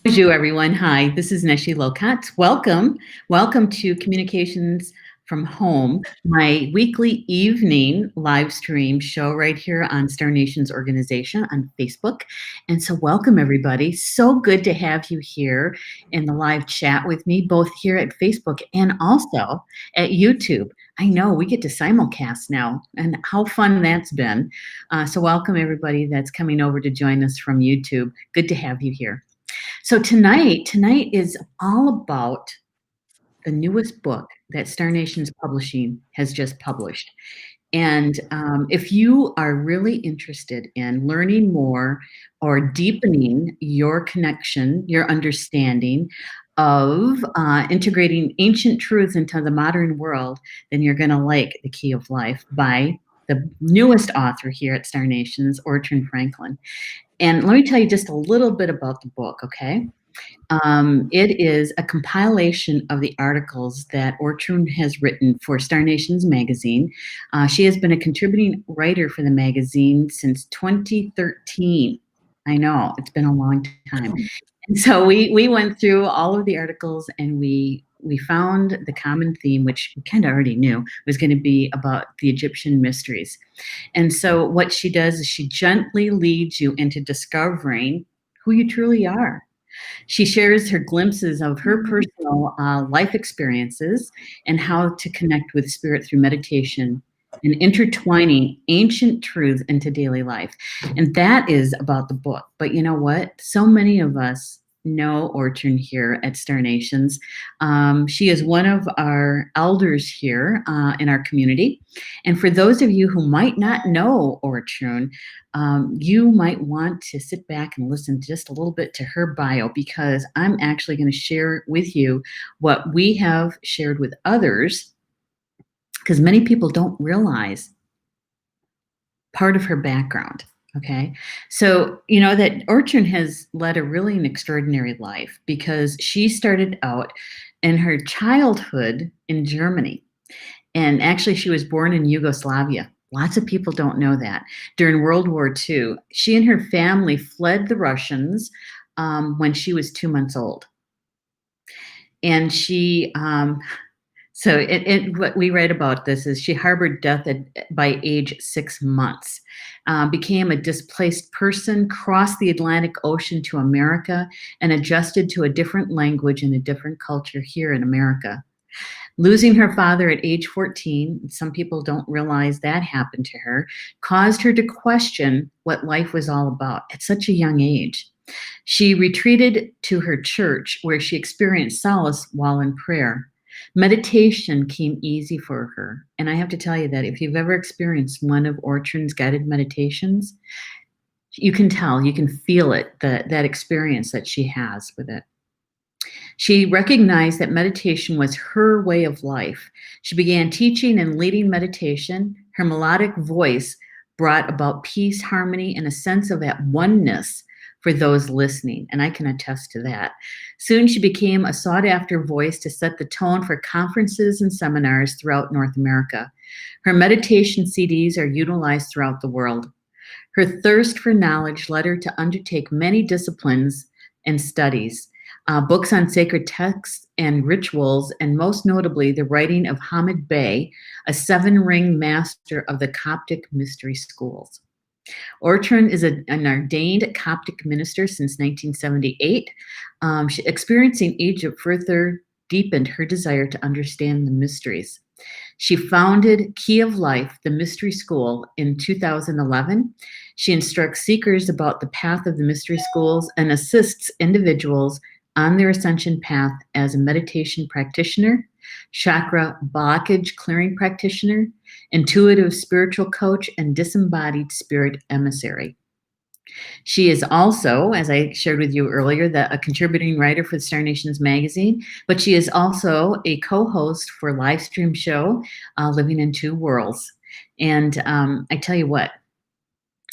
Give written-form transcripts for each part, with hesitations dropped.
Bonjour, everyone. Hi, this is Neshi Lokotz. Welcome to Communications from Home, my weekly evening live stream show right here on Star Nations Organization on Facebook. And so welcome, everybody. So good to have you here in the live chat with me, both here at Facebook and also at YouTube. I know we get to simulcast now, and how fun that's been. So welcome, everybody that's coming over to join us from YouTube. Good to have you here. So tonight is all about the newest book that Star Nations Publishing has just published. And if you are really interested in learning more or deepening your connection, your understanding of integrating ancient truths into the modern world, then you're going to like The Key of Life by the newest author here at Star Nations, Ortrun Franklin. And let me tell you just a little bit about the book, okay? It is a compilation of the articles that Ortrun has written for Star Nations magazine. She has been a contributing writer for the magazine since 2013. I know, it's been a long time. And so we went through all of the articles, and we found the common theme, which we kind of already knew was going to be about the Egyptian mysteries. And so what she does is she gently leads you into discovering who you truly are. She shares her glimpses of her personal life experiences and how to connect with spirit through meditation and intertwining ancient truths into daily life. And that is about the book. But you know what? So many of us know Ortrun here at Star Nations. She is one of our elders here in our community. And for those of you who might not know Ortrun, you might want to sit back and listen just a little bit to her bio, because I'm actually going to share with you what we have shared with others, because many people don't realize part of her background. Okay, so you know that Ortrun has led a really an extraordinary life, because she started out in her childhood in Germany. And actually, she was born in Yugoslavia. Lots of people don't know that. During World War II, she and her family fled the Russians when she was 2 months old. And she, so what we read about this is she harbored death by age 6 months, became a displaced person, crossed the Atlantic Ocean to America, and adjusted to a different language and a different culture here in America. Losing her father at age 14, some people don't realize that happened to her, caused her to question what life was all about at such a young age. She retreated to her church, where she experienced solace while in prayer. Meditation came easy for her. And I have to tell you that if you've ever experienced one of Ortrun's guided meditations, you can tell, you can feel it, that experience that she has with it. She recognized that meditation was her way of life. She began teaching and leading meditation. Her melodic voice brought about peace, harmony, and a sense of at oneness for those listening, and I can attest to that. Soon she became a sought-after voice to set the tone for conferences and seminars throughout North America. Her meditation CDs are utilized throughout the world. Her thirst for knowledge led her to undertake many disciplines and studies, books on sacred texts and rituals, and most notably the writing of Hamid Bey, a 7-ring master of the Coptic mystery schools. Ortrun is an ordained Coptic minister since 1978. Experiencing Egypt further deepened her desire to understand the mysteries. She founded Key of Life, the mystery school, in 2011. She instructs seekers about the path of the mystery schools and assists individuals on their ascension path as a meditation practitioner, chakra blockage clearing practitioner, intuitive spiritual coach, and disembodied spirit emissary. She is also, as I shared with you earlier, a contributing writer for the Star Nations magazine, but she is also a co-host for a live stream show, Living in Two Worlds. And I tell you what,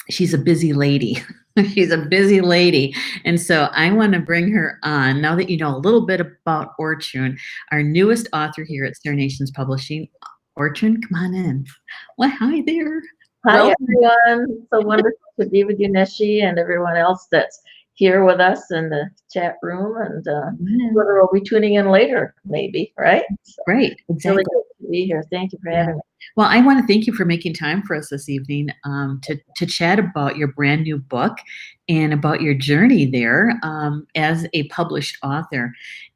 she's a busy lady. She's a busy lady. And so I want to bring her on, now that you know a little bit about Ortrun, our newest author here at Star Nations Publishing. Ortrun, come on in. Well, hi there. Hi, Welcome. everyone. So wonderful to be with you, Neshi, and everyone else that's here with us in the chat room, and whoever will be tuning in later, maybe, right? So Great, exactly. really good to be here. Thank you for having me. Well, I want to thank you for making time for us this evening to chat about your brand new book and about your journey there as a published author.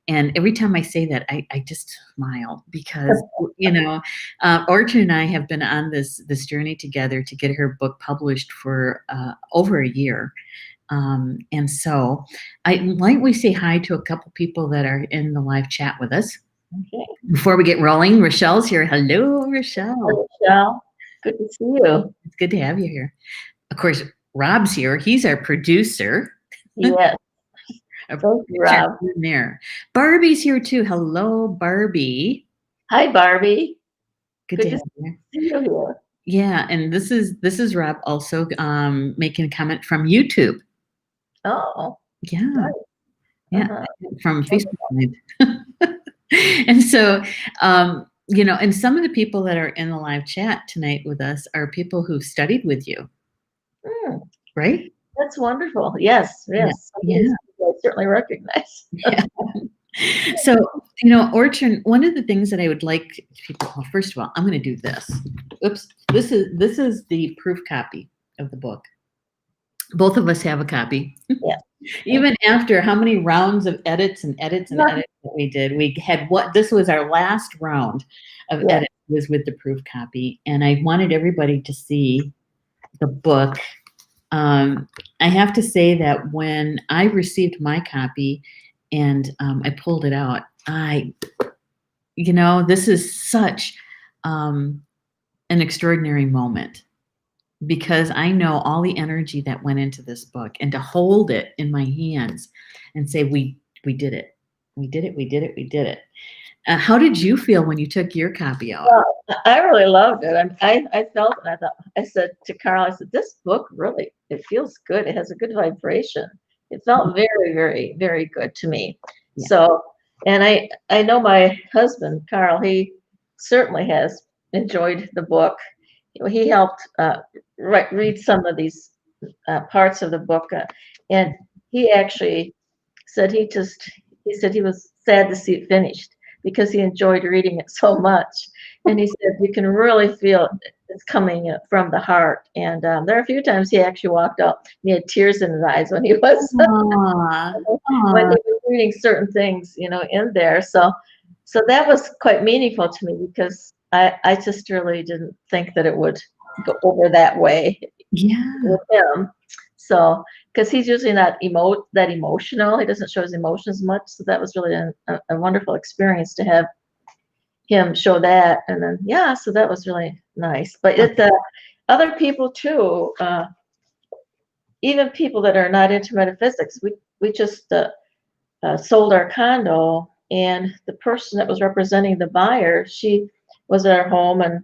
And every time I say that, I just smile because, you know, Ortrun and I have been on this journey together to get her book published for over a year. And so why don't we say hi to a couple people that are in the live chat with us. Okay. Before we get rolling, Rochelle's here. Hello, Rochelle. Hello, Rochelle. Good to see you. It's good to have you here. Of course, Rob's here. He's our producer. Yes. Thank you, Rob. There. Barbie's here too. Hello, Barbie. Hi, Barbie. Good to have you. See you here. Yeah, and this is Rob also making a comment from YouTube. Oh. Yeah. Nice. Yeah. From Facebook. And so, you know, and some of the people that are in the live chat tonight with us are people who've studied with you. Right? That's wonderful. Yes. Yeah. I certainly recognize. Yeah. So, you know, Ortrun, one of the things that I would like people, well, first of all, I'm going to do this. Oops. This is the proof copy of the book. Both of us have a copy. Yeah. Even after how many rounds of edits and edits and edits that we did, we had this was our last round of edits was with the proof copy. And I wanted everybody to see the book. I have to say that when I received my copy and I pulled it out, you know, this is such an extraordinary moment, because I know all the energy that went into this book, and to hold it in my hands and say, we did it. We did it. We did it. We did it. How did you feel when you took your copy out? Well, I really loved it. I felt, and I said to Carl, I said, this book really, it feels good. It has a good vibration. It felt very, very, very good to me. Yeah. So, and I know my husband, Carl, he certainly has enjoyed the book. He helped read some of these parts of the book, and he actually said he said he was sad to see it finished because he enjoyed reading it so much. And he said you can really feel it's coming from the heart. And there are a few times he actually walked out and he had tears in his eyes when he was when he was reading certain things, you know, in there. So that was quite meaningful to me, because I just really didn't think that it would go over that way with him. So, because he's usually not that emotional. He doesn't show his emotions much. So that was really a wonderful experience to have him show that. And then, so that was really nice. But other people too, even people that are not into metaphysics, we just sold our condo, and the person that was representing the buyer, she was at our home, and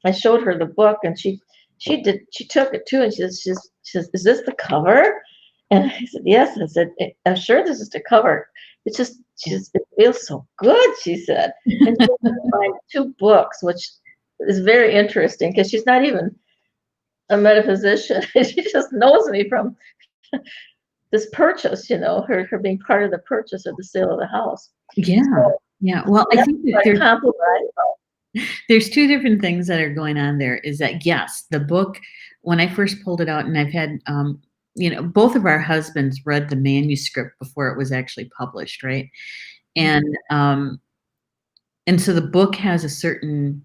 I showed her the book, and she took it too, and she says, is this the cover? And I said, yes. I said, I'm sure this is the cover. It's just, it feels so good, she said. And she find 2 books, which is very interesting, because she's not even a metaphysician. She just knows me from this purchase, you know, her being part of the purchase or the sale of the house. Well, I think that there's 2 different things that are going on there. Is that, yes, the book, when I first pulled it out, and I've had, you know, both of our husbands read the manuscript before it was actually published, right? And so the book has a certain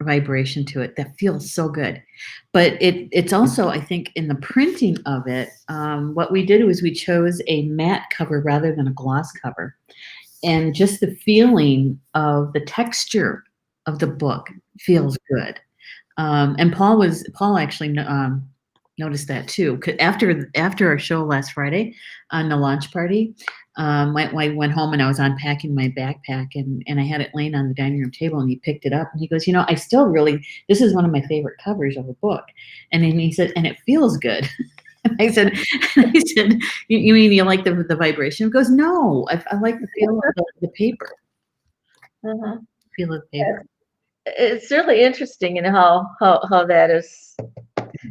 vibration to it that feels so good. But it's also, I think, in the printing of it, what we did was we chose a matte cover rather than a gloss cover. and just the feeling of the texture of the book feels good. And Paul actually noticed that too. After our show last Friday on the launch party, I went home and I was unpacking my backpack and I had it laying on the dining room table and he picked it up and he goes, I still really, this is one of my favorite covers of a book. And then he said, and it feels good. I said, you mean you like the vibration? He goes, no, I like the feel of the paper. Uh-huh. Feel of the paper. It's really interesting in how that is,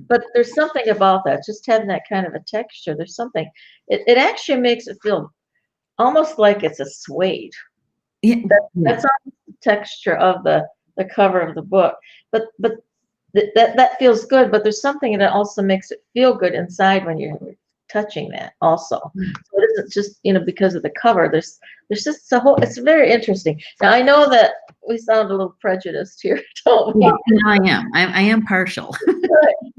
but there's something about that, just having that kind of a texture. There's something, it actually makes it feel almost like it's a suede. Yeah, That's almost the texture of the cover of the book. But that feels good, but there's something that also makes it feel good inside when you're touching that also. So it isn't just, because of the cover. There's just a whole, it's very interesting. Now I know that we sound a little prejudiced here, don't we? Yeah, I am partial.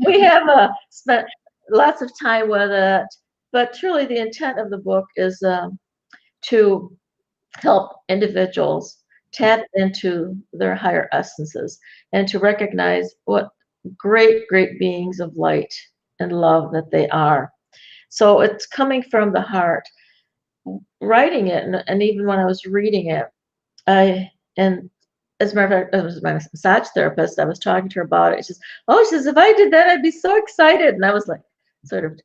We have spent lots of time with it, but truly the intent of the book is to help individuals tap into their higher essences and to recognize what great beings of light and love that they are. So it's coming from the heart. Writing it, and even when I was reading it, and as a matter of fact, it was my massage therapist. I was talking to her about it. She says, if I did that, I'd be so excited. And I was like, sort of,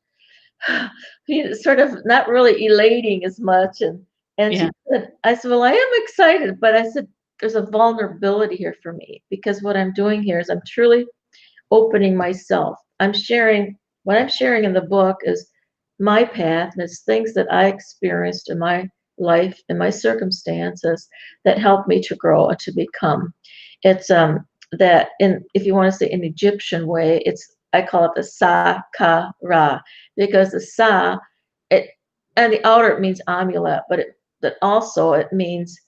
sort of not really elating as much. And Yeah. she said, I said, well, I am excited, but I said, there's a vulnerability here for me because what I'm doing here is I'm truly opening myself. What I'm sharing in the book is my path, and it's things that I experienced in my life and my circumstances that helped me to grow and to become. It's that in, if you want to say in Egyptian way, I call it the Sakara, because the Sa, it and the outer it means amulet, but also it means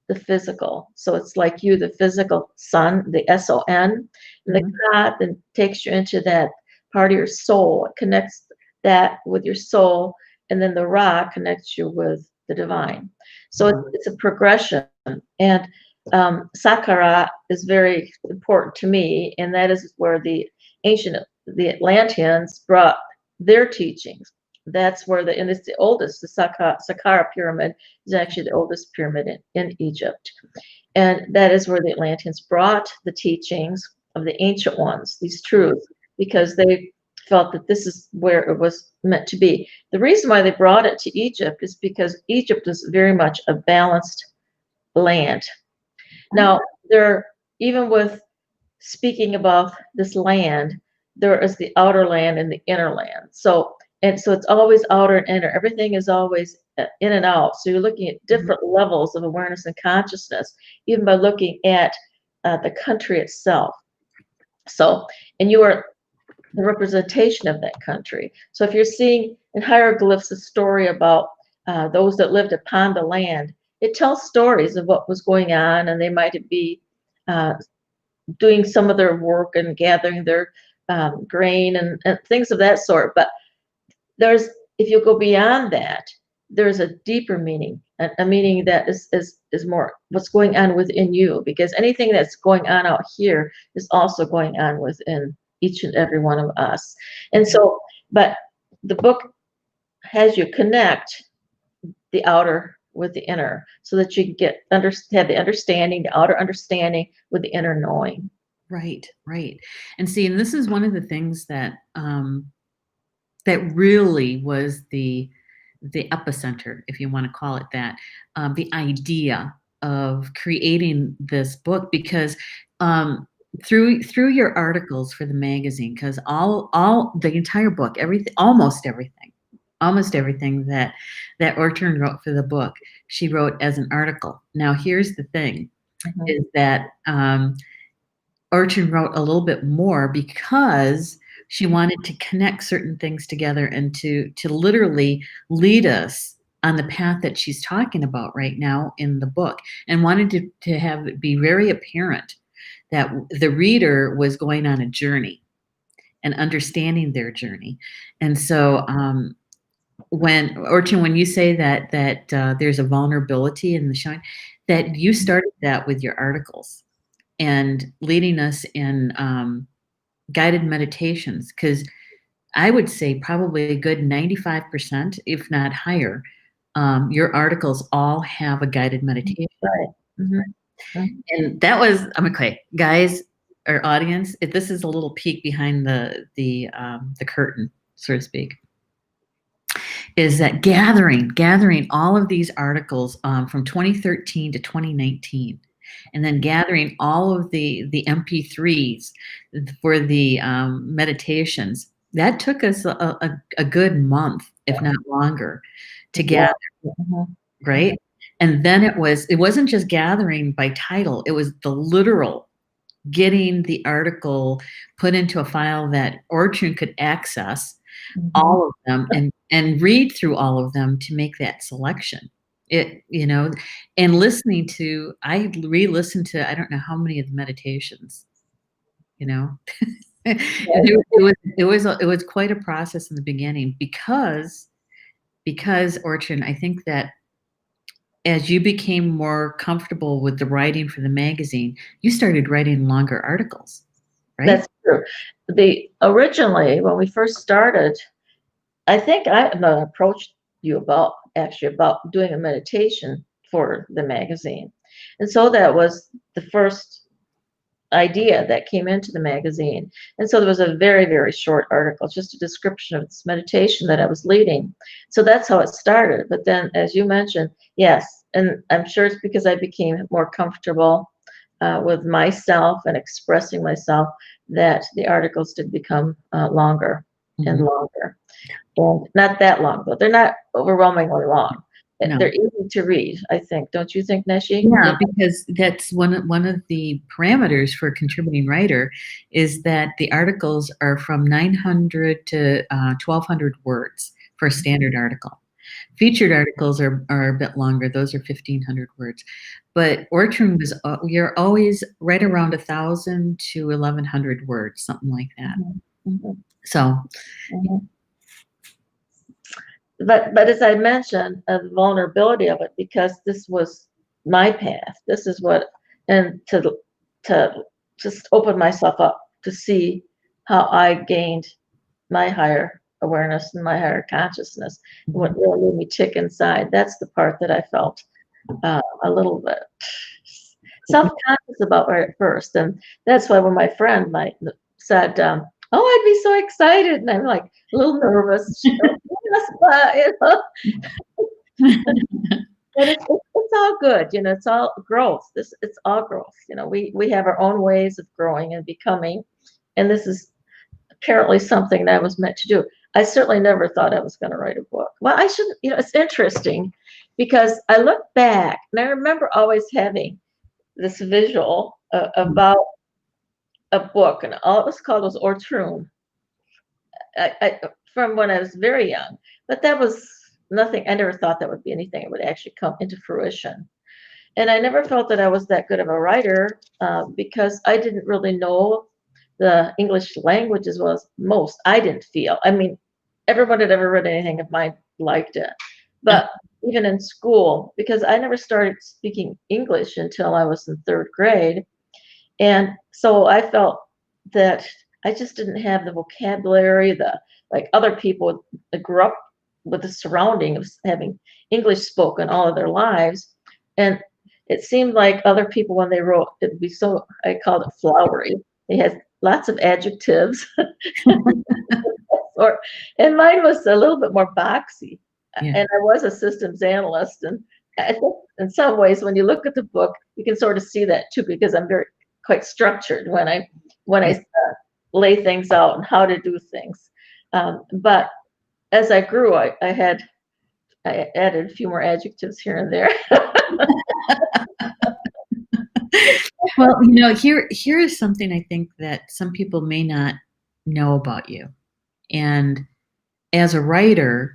the physical. So it's like you, the physical sun, the S-O-N, and the Ka then takes you into that part of your soul. It connects that with your soul, and then the Ra connects you with the divine. So it's a progression. And Sakara is very important to me, and that is where the Atlanteans brought their teachings. That's where and it's the oldest, the Saqqara pyramid is actually the oldest pyramid in Egypt. And that is where the Atlanteans brought the teachings of the ancient ones, these truths, because they felt that this is where it was meant to be. The reason why they brought it to Egypt is because Egypt is very much a balanced land. Now, even with speaking about this land, there is the outer land and the inner land. So it's always outer and inner. Everything is always in and out. So you're looking at different levels of awareness and consciousness, even by looking at the country itself. So, and you are the representation of that country. So if you're seeing in hieroglyphs a story about those that lived upon the land, it tells stories of what was going on, and they might be doing some of their work and gathering their grain and things of that sort. But if you go beyond that, there's a deeper meaning, a meaning that is more what's going on within you, because anything that's going on out here is also going on within each and every one of us. And so, but the book has you connect the outer with the inner so that you can have the understanding, the outer understanding with the inner knowing. Right. And see, and this is one of the things that that really was the epicenter, if you want to call it that, the idea of creating this book, because through your articles for the magazine, because all the entire book, almost everything that Ortrun wrote for the book, she wrote as an article. Now, here's the thing, is that Ortrun wrote a little bit more because she wanted to connect certain things together and to literally lead us on the path that she's talking about right now in the book, and wanted to have it be very apparent that the reader was going on a journey and understanding their journey. And so when Orchard, when you say that there's a vulnerability in the showing, that you started that with your articles and leading us in guided meditations, because I would say probably a good 95%, if not higher, your articles all have a guided meditation. Right. Mm-hmm. And that was, I'm okay, guys, our audience. This is a little peek behind the curtain, so to speak. Is that gathering all of these articles from 2013 to 2019, and then gathering all of the MP3s for the meditations. That took us a good month, if not longer, to gather, right? And then it wasn't just gathering by title, it was the literal getting the article put into a file that Ortrun could access all of them and read through all of them to make that selection. It, and listening to, I re-listened to, I don't know how many of the meditations, it was quite a process in the beginning because Orchard, I think that as you became more comfortable with the writing for the magazine, you started writing longer articles, right? That's true. Originally, when we first started, I think I approached you about doing a meditation for the magazine. And so that was the first idea that came into the magazine. And so there was a very, very short article, just a description of this meditation that I was leading. So that's how it started. But then, as you mentioned, yes, and I'm sure it's because I became more comfortable with myself and expressing myself, that the articles did become longer and longer. And not that long, though. They're not overwhelmingly long. No. They're easy to read, I think. Don't you think, Neshi? Yeah, because that's one of the parameters for a contributing writer, is that the articles are from 900 to 1,200 words for a standard article. Featured articles are a bit longer. Those are 1,500 words. But Ortrun you're always right around 1,000 to 1,100 words, something like that. So. But as I mentioned, the vulnerability of it, because this was my path. This is what, and to just open myself up to see how I gained my higher awareness and my higher consciousness, what really made me tick inside. That's the part that I felt a little bit self-conscious about right at first. And that's why when my friend said, oh, I'd be so excited. And I'm like a little nervous. Yes, but, but it's all good. It's all growth. It's all growth. We have our own ways of growing and becoming. And this is apparently something that I was meant to do. I certainly never thought I was going to write a book. Well, I shouldn't, it's interesting because I look back and I remember always having this visual about a book, and all it was called was Ortrun. From when I was very young, but that was nothing. I never thought that would be anything that would actually come into fruition. And I never felt that I was that good of a writer because I didn't really know the English language as well as most. I didn't feel. I mean, everyone had ever read anything of mine liked it. But even in school, because I never started speaking English until I was in 3rd grade. And so I felt that I just didn't have the vocabulary, like other people that grew up with the surrounding of having English spoken all of their lives. And it seemed like other people, when they wrote, it'd be so, I called it flowery. They had lots of adjectives. And mine was a little bit more boxy. Yeah. And I was a systems analyst. And I think in some ways, when you look at the book, you can sort of see that too, because I'm quite structured when I lay things out and how to do things. But as I grew, I added a few more adjectives here and there. Well, here is something I think that some people may not know about you. And as a writer,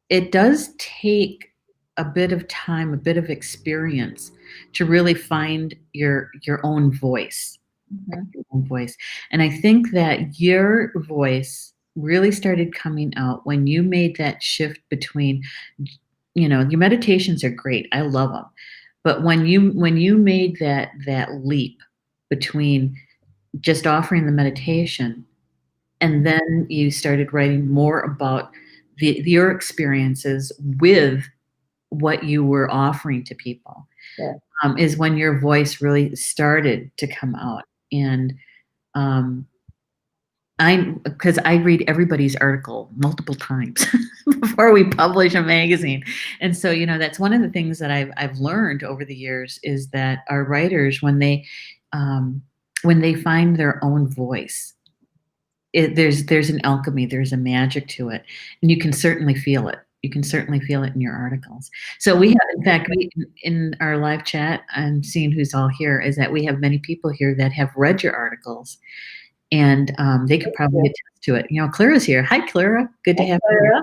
it does take a bit of time, a bit of experience to really find your own voice. Your own voice. And I think that your voice really started coming out when you made that shift between, your meditations are great. I love them. But when you made that leap between just offering the meditation and then you started writing more about your experiences with what you were offering to people, Yeah. is when your voice really started to come out. And um, because I read everybody's article multiple times before we publish a magazine. And so, that's one of the things that I've learned over the years is that our writers, when they find their own voice, there's an alchemy, there's a magic to it, and you can certainly feel it. You can certainly feel it in your articles. So we have, in fact, in our live chat, I'm seeing who's all here, is that we have many people here that have read your articles, and they could probably attest to it. Clara's here. Hi, Clara. Good to have you here.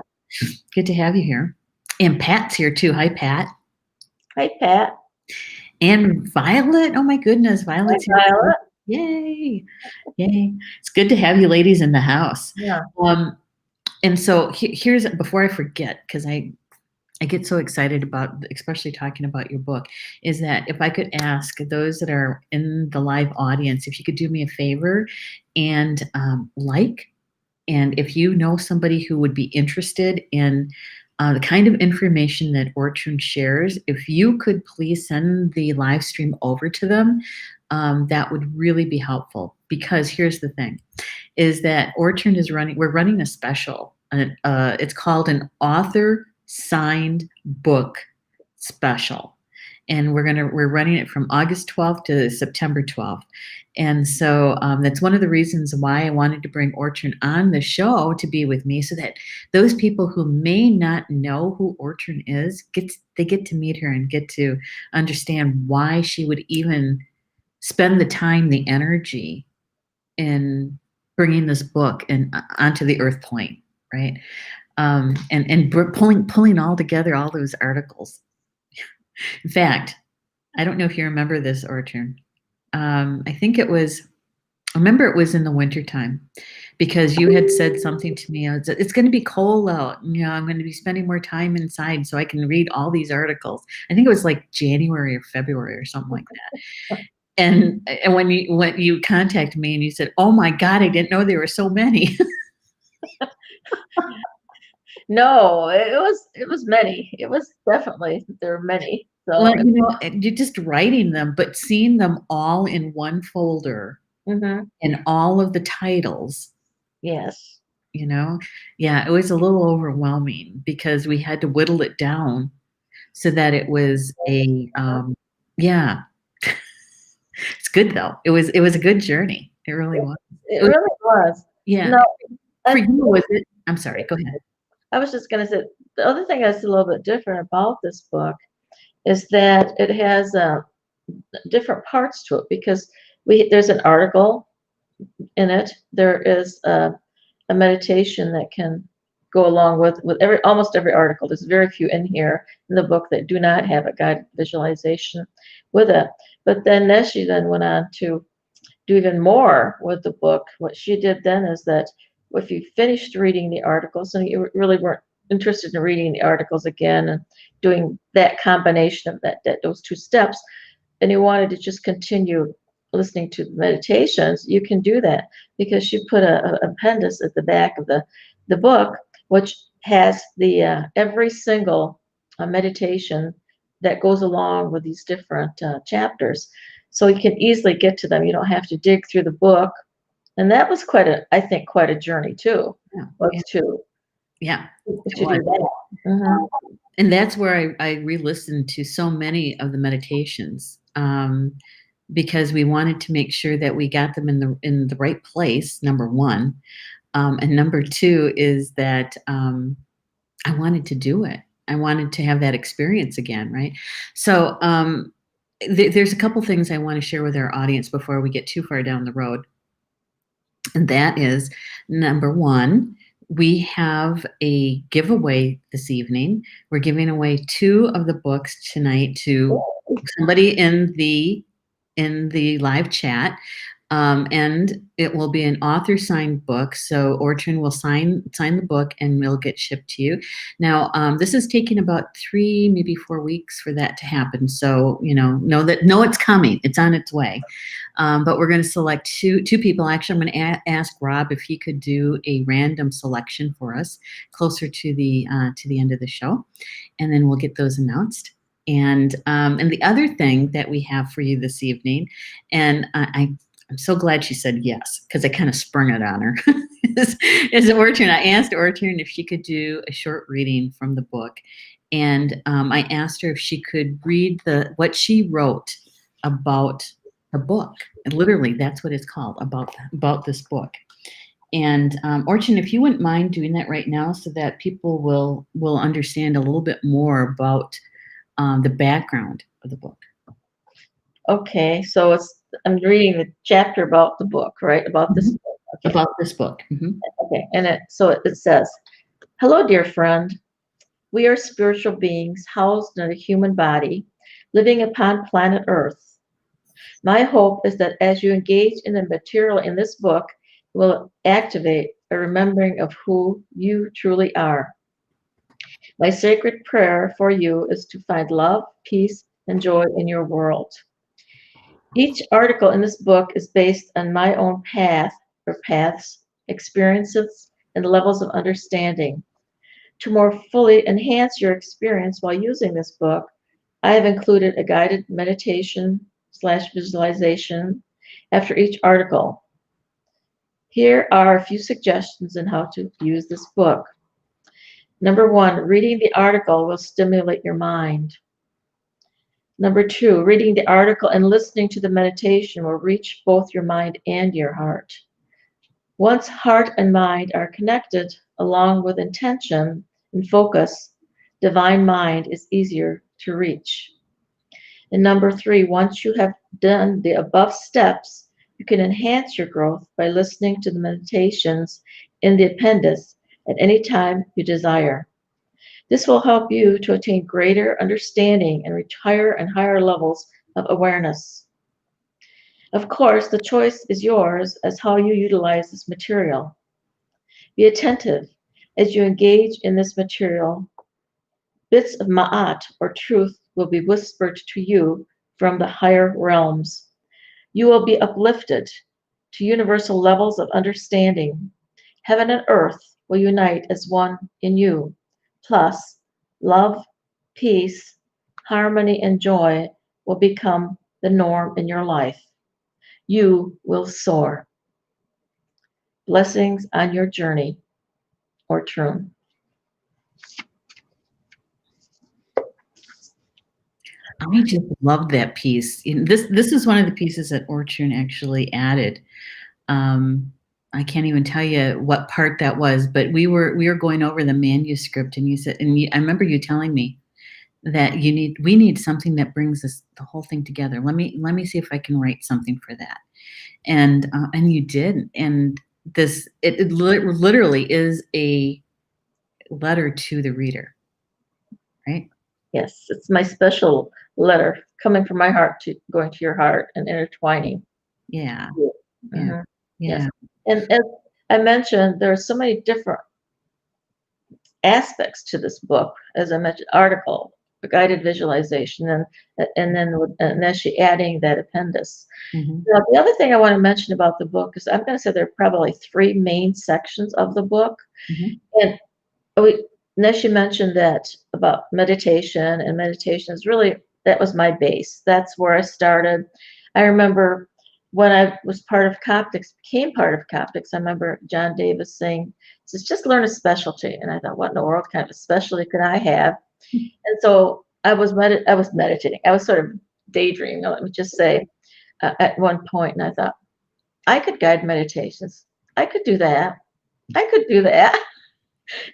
Good to have you here. And Pat's here too. Hi, Pat. Hi, Pat. And Violet. Oh my goodness, Violet's Hi, here. Violet. Yay. Yay. It's good to have you ladies in the house. Yeah. And so here's, before I forget, because I get so excited about, especially talking about your book, is that if I could ask those that are in the live audience, if you could do me a favor and and if you know somebody who would be interested in the kind of information that Ortrun shares, if you could please send the live stream over to them, that would really be helpful. Because here's the thing, is that Ortrun we're running a special. It's called an author signed book special. And we're running it from August 12th to September 12th. And so that's one of the reasons why I wanted to bring Ortrun on the show to be with me, so that those people who may not know who Ortrun is, they get to meet her and get to understand why she would even spend the time, the energy in bringing this book and onto the earth plane, right? And pulling all together all those articles. In fact, I don't know if you remember this, Ortrun. I remember it was in the wintertime, because you had said something to me. It's going to be cold out. I'm going to be spending more time inside so I can read all these articles. I think it was like January or February or something like that. And when you contacted me and you said, "Oh my God, I didn't know there were so many." No, it was many. It was definitely, there were many. So Well, you're just writing them, but seeing them all in one folder and all of the titles. Yes. Yeah, it was a little overwhelming because we had to whittle it down so that it was yeah. It's good though. It was a good journey. It really was. It really was. Yeah. No, for you, was it? I'm sorry. Go ahead. I was just going to say, the other thing that's a little bit different about this book is that it has different parts to it, because there's an article in it. There is a meditation that can go along with almost every article. There's very few in here in the book that do not have a guided visualization with it. But then Neshi then went on to do even more with the book. What she did then is that if you finished reading the articles and you really weren't interested in reading the articles again and doing that combination of those two steps, and you wanted to just continue listening to the meditations, you can do that, because she put an appendix at the back of the book, which has the every single meditation that goes along with these different chapters. So you can easily get to them. You don't have to dig through the book. And that was I think quite a journey too. To do that. And that's where I re-listened to so many of the meditations, because we wanted to make sure that we got them in the right place, number one. And number two is that I wanted to do it. I wanted to have that experience again, right? So there's a couple things I want to share with our audience before we get too far down the road. And that is, number one, we have a giveaway this evening. We're giving away 2 of the books tonight to somebody in the live chat. And it will be an author signed book. So Ortrun will sign the book and will get shipped to you. Now, this is taking about 3, maybe 4 weeks for that to happen. So, know it's coming. It's on its way. But we're going to select two people. Actually, I'm going to ask Rob if he could do a random selection for us closer to the end of the show, and then we'll get those announced. And the other thing that we have for you this evening, and I'm so glad she said yes, because I kind of sprung it on her, is Ortrun. I asked Ortrun if she could do a short reading from the book. And I asked her if she could read what she wrote about the book. And literally, that's what it's called, about this book. And Ortrun, if you wouldn't mind doing that right now so that people will understand a little bit more about the background of the book. Okay, so I'm reading the chapter about the book, right? About this book. Okay. About this book. Mm-hmm. Okay, and it says, "Hello, dear friend. We are spiritual beings housed in a human body, living upon planet Earth. My hope is that as you engage in the material in this book, it will activate a remembering of who you truly are. My sacred prayer for you is to find love, peace, and joy in your world. Each article in this book is based on my own paths, experiences, and levels of understanding. To more fully enhance your experience while using this book, I have included a guided meditation/visualization after each article. Here are a few suggestions on how to use this book. Number 1, reading the article will stimulate your mind. Number 2, reading the article and listening to the meditation will reach both your mind and your heart. Once heart and mind are connected, along with intention and focus, divine mind is easier to reach. And number 3, once you have done the above steps, you can enhance your growth by listening to the meditations in the appendix at any time you desire. This will help you to attain greater understanding and reach higher and higher levels of awareness. Of course, the choice is yours as how you utilize this material. Be attentive as you engage in this material. Bits of ma'at, or truth, will be whispered to you from the higher realms. You will be uplifted to universal levels of understanding. Heaven and earth will unite as one in you. Plus, love, peace, harmony, and joy will become the norm in your life. You will soar. Blessings on your journey, Ortrun." I just love that piece. This is one of the pieces that Ortrun actually added. I can't even tell you what part that was, but we were going over the manuscript, and you said, I remember you telling me that we need something that brings the whole thing together. Let me see if I can write something for that, and you did, and it literally is a letter to the reader, right? Yes, it's my special letter coming from my heart to going to your heart and intertwining. Yeah. Mm-hmm. Yeah. Yes. And as I mentioned, there are so many different aspects to this book. As I mentioned, article, a guided visualization, and then with Neshi adding that appendix. Mm-hmm. Now, the other thing I want to mention about the book is I'm going to say there are probably 3 main sections of the book. Mm-hmm. And Neshi mentioned that about meditation, and meditation is really, that was my base. That's where I started. I remember when I was part of Coptics, became part of Coptics, I remember John Davis saying, says, just learn a specialty. And I thought, what in the world kind of specialty could I have? And so I was meditating. I was sort of daydreaming, let me just say, at one point. And I thought, I could guide meditations. I could do that. I could do that.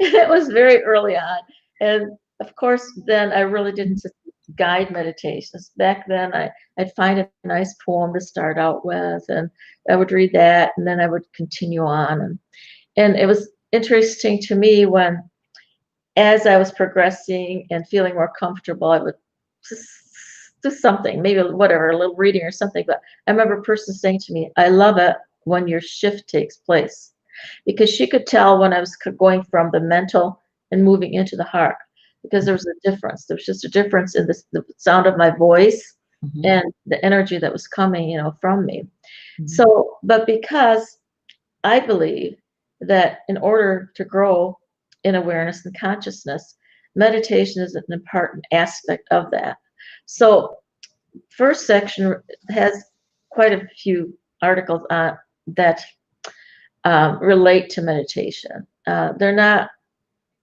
And it was very early on. And of course, then I really didn't just guide meditations. Back then, I'd find a nice poem to start out with, and I would read that, and then I would continue on. And it was interesting to me when, as I was progressing and feeling more comfortable, I would just do something, maybe whatever, a little reading or something. But I remember a person saying to me, I love it when your shift takes place, because she could tell when I was going from the mental and moving into the heart, because there was a difference. There was just a difference in the sound of my voice Mhm. and the energy that was coming, from me. Mhm. So, but because I believe that in order to grow in awareness and consciousness, meditation is an important aspect of that. So, first section has quite a few articles on that relate to meditation. They're not,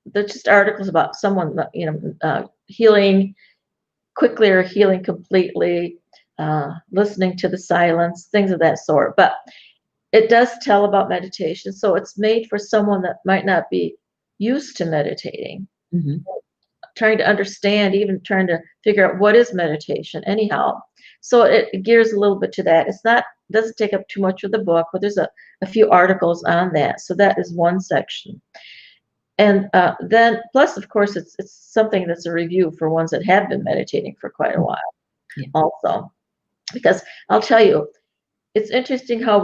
they're just articles about someone, healing quickly or healing completely, listening to the silence, things of that sort. But it does tell about meditation. So it's made for someone that might not be used to meditating, Mhm. trying to understand, even trying to figure out what is meditation anyhow. So it gears a little bit to that. It's not, doesn't take up too much of the book, but there's a few articles on that. So that is one section. And then plus, of course, it's something that's a review for ones that have been meditating for quite a while Yeah. also. Because I'll tell you, it's interesting how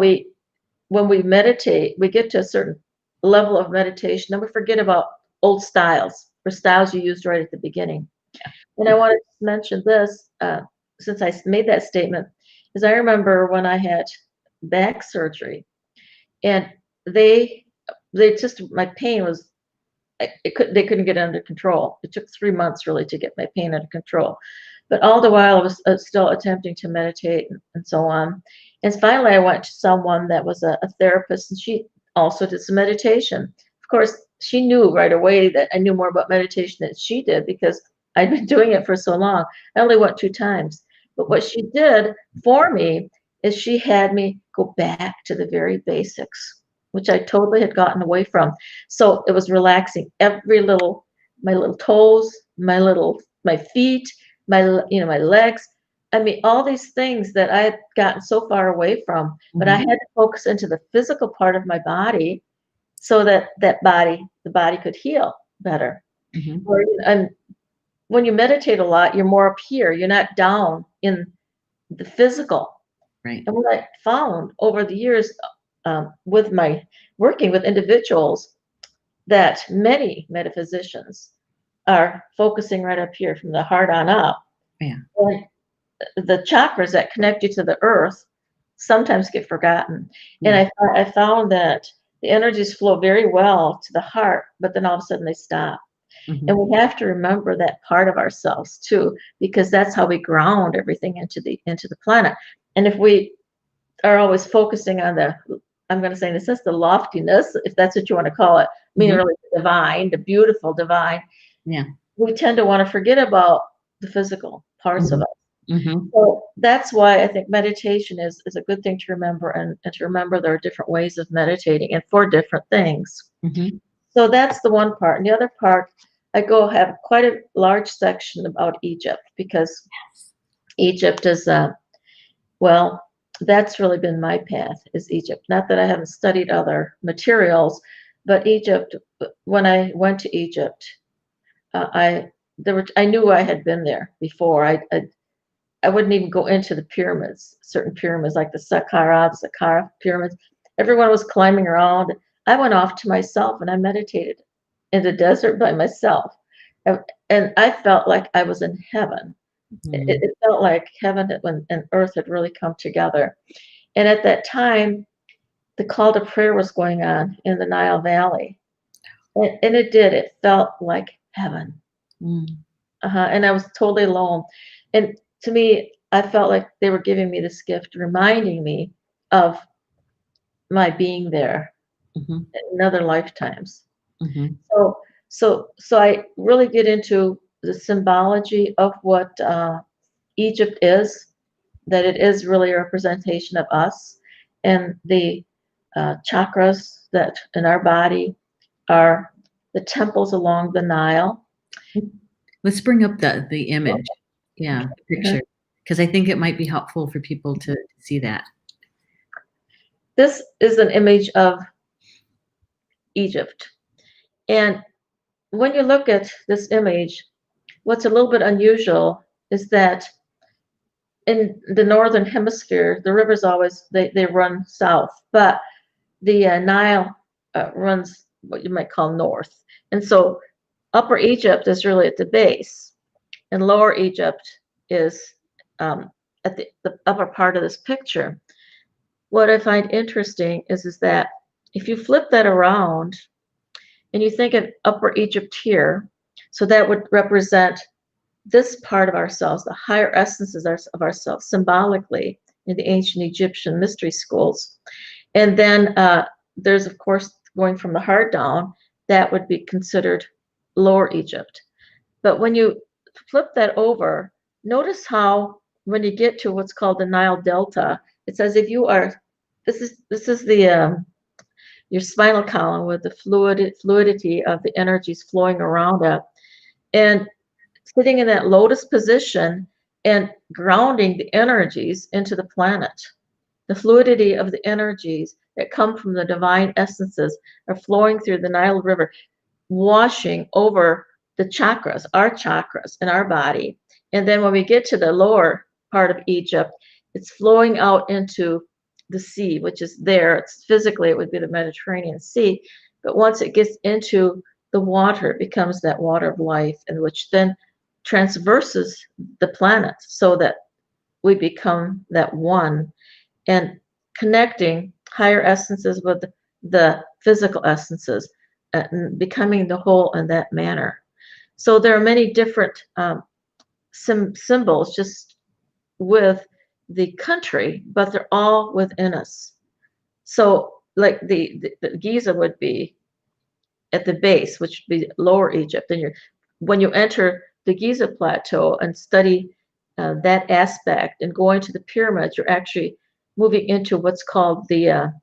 when we meditate, we get to a certain level of meditation, then we forget about old styles or styles you used right at the beginning. And I wanted to mention this, since I made that statement, is I remember when I had back surgery, and they just, my pain was, they couldn't get it under control. It took 3 months really to get my pain under control. But all the while, I was still attempting to meditate and so on. And finally, I went to someone that was a therapist, and she also did some meditation. Of course, she knew right away that I knew more about meditation than she did, because I'd been doing it for so long. I only went 2 times. But what she did for me is she had me go back to the very basics, which I totally had gotten away from. So it was relaxing every little, my little toes, my feet, my legs. I mean, all these things that I had gotten so far away from, but I Mhm. had to focus into the physical part of my body so that the body could heal better. Mhm. And when you meditate a lot, you're more up here. You're not down in the physical. Right. And what I found over the years, with my working with individuals, that many metaphysicians are focusing right up here from the heart on up. Yeah. And the chakras that connect you to the earth sometimes get forgotten. And Yeah. I found that the energies flow very well to the heart, but then all of a sudden they stop. And Mhm. we have to remember that part of ourselves too, because that's how we ground everything into the planet. And if we are always focusing on the, I'm going to say in a sense, the loftiness, if that's what you want to call it, meaning Mhm. really the divine, the beautiful divine, Yeah. we tend to want to forget about the physical parts of Mhm. us. Mhm. So that's why I think meditation is a good thing to remember, and to remember there are different ways of meditating and for different things. Mhm. So that's the one part. And the other part, I go have quite a large section about Egypt, because Egypt is, well, that's really been my path, is Egypt. Not that I haven't studied other materials, but Egypt, when I went to Egypt, I knew I had been there before. I wouldn't even go into the pyramids, certain pyramids like the Saqqara pyramids. Everyone was climbing around. I went off to myself and I meditated in the desert by myself. And, and I felt like I was in heaven. Mhm. It felt like heaven and earth had really come together. And at that time, the call to prayer was going on in the Nile Valley. And it did. It felt like heaven. Mm. And I was totally alone. And to me, I felt like they were giving me this gift, reminding me of my being there Mhm. in other lifetimes. Mhm. So, so I really get into the symbology of what Egypt is, that it is really a representation of us, and the chakras that in our body are the temples along the Nile. Let's bring up the image. Yeah, the picture, because I think it might be helpful for people to see that. This is an image of Egypt. And when you look at this image, what's a little bit unusual is that in the northern hemisphere, the rivers always they run south, but the Nile runs what you might call north. And so Upper Egypt is really at the base, and Lower Egypt is um, at the upper part of this picture. What I find interesting is that if you flip that around and you think of Upper Egypt here, so that would represent this part of ourselves, the higher essences of ourselves, symbolically in the ancient Egyptian mystery schools. And then there's, of course, going from the heart down, that would be considered Lower Egypt. But when you flip that over, notice how when you get to what's called the Nile Delta, it's as if you are, this is the your spinal column with the fluidity of the energies flowing around it. And sitting in that lotus position and grounding the energies into the planet. The fluidity of the energies that come from the divine essences are flowing through the Nile River, washing over the chakras, our chakras in our body. And then when we get to the lower part of Egypt, it's flowing out into the sea, which is there. It's physically, it would be the Mediterranean Sea. But once it gets into the water, it becomes that water of life, and which then transverses the planet so that we become that one, and connecting higher essences with the physical essences, and becoming the whole in that manner. So there are many different symbols just with the country, but they're all within us. So like the Giza would be at the base, which would be Lower Egypt. And when you enter the Giza Plateau and study that aspect and going to the pyramids, you're actually moving into what's called the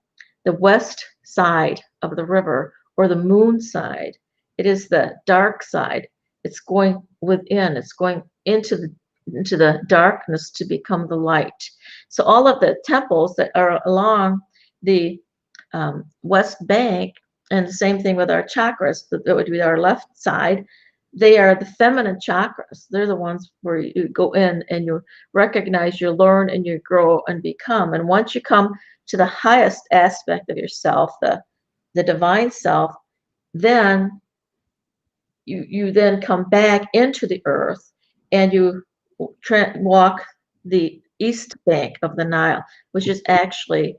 west side of the river, or the moon side. It is the dark side. It's going within. It's going into the darkness to become the light. So all of the temples that are along the west bank, and the same thing with our chakras, that would be our left side, they are the feminine chakras. They're the ones where you go in and you recognize, you learn, and you grow and become. And once you come to the highest aspect of yourself, the divine self, then you then come back into the earth, and you walk the east bank of the Nile, which is actually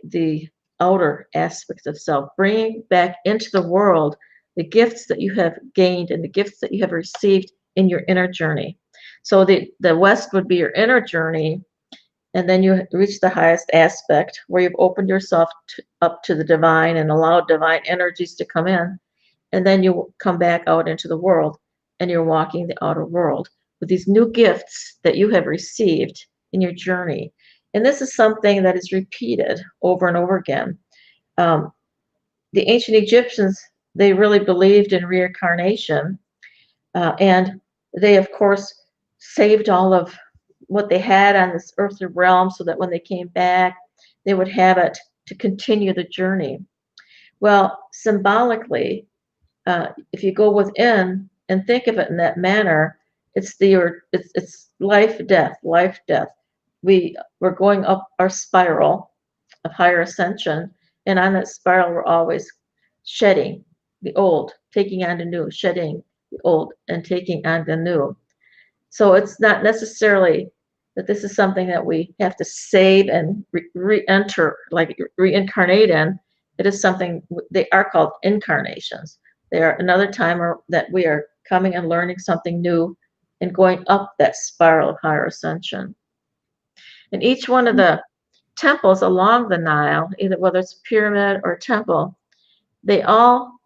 the outer aspects of self, bringing back into the world the gifts that you have gained and the gifts that you have received in your inner journey. So the west would be your inner journey, and then you reach the highest aspect where you've opened yourself up to the divine and allowed divine energies to come in. And then you come back out into the world, and you're walking the outer world with these new gifts that you have received in your journey. And this is something that is repeated over and over again. The ancient Egyptians, they really believed in reincarnation, and they, of course, saved all of what they had on this earthly realm so that when they came back, they would have it to continue the journey. Well, symbolically, if you go within and think of it in that manner, it's life, death, life, death. We're going up our spiral of higher ascension, and on that spiral, we're always shedding the old, taking on the new, shedding the old, and taking on the new. So it's not necessarily that this is something that we have to save and re-enter, like reincarnate in. It is something, they are called incarnations. They are another time that we are coming and learning something new and going up that spiral of higher ascension. And each one of the temples along the Nile, either whether it's pyramid or temple, they all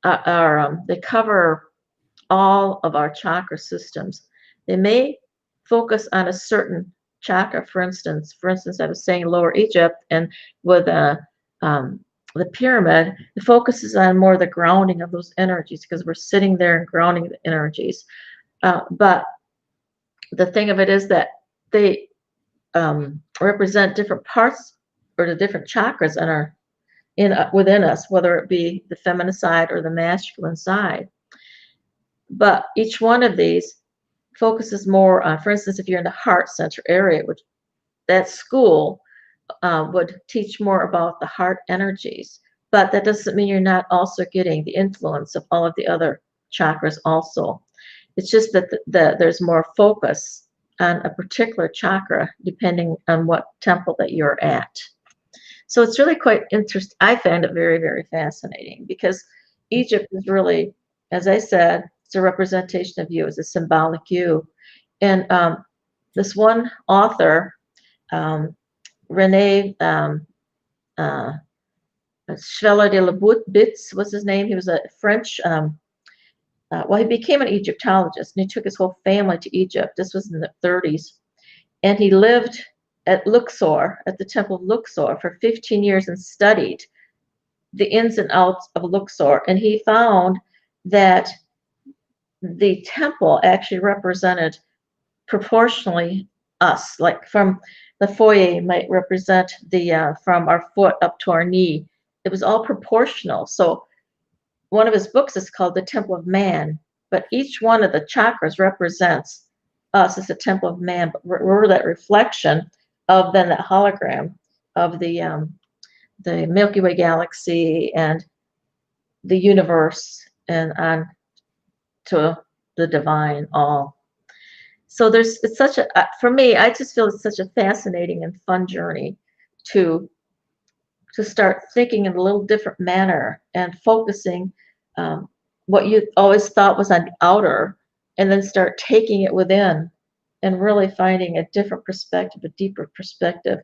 they cover all of our chakra systems. They may focus on a certain chakra. For instance, I was saying Lower Egypt, and with the pyramid, it focuses on more the grounding of those energies, because we're sitting there and grounding the energies. But the thing of it is that they represent different parts, or the different chakras within us, whether it be the feminine side or the masculine side. But each one of these focuses more on, for instance, if you're in the heart center area, which that school would teach more about the heart energies, but that doesn't mean you're not also getting the influence of all of the other chakras also. It's just that there's more focus on a particular chakra depending on what temple that you're at. So it's really quite interesting. I find it very, very fascinating because Egypt is really, as I said, it's a representation of you, it's a symbolic you. And this one author, Rene Schweller de Labutbitz was his name. He was a French, well, he became an Egyptologist and he took his whole family to Egypt. This was in the 30s. And he lived at Luxor, at the temple of Luxor for 15 years and studied the ins and outs of Luxor. And he found that the temple actually represented proportionally us, like from the foyer might represent the from our foot up to our knee. It was all proportional. So one of his books is called The Temple of Man, but each one of the chakras represents us as a temple of man, but we're that reflection of then that hologram of the Milky Way galaxy and the universe and on to the divine all. So it's such a, for me, I just feel it's such a fascinating and fun journey to start thinking in a little different manner and focusing what you always thought was on the outer, and then start taking it within and really finding a different perspective, a deeper perspective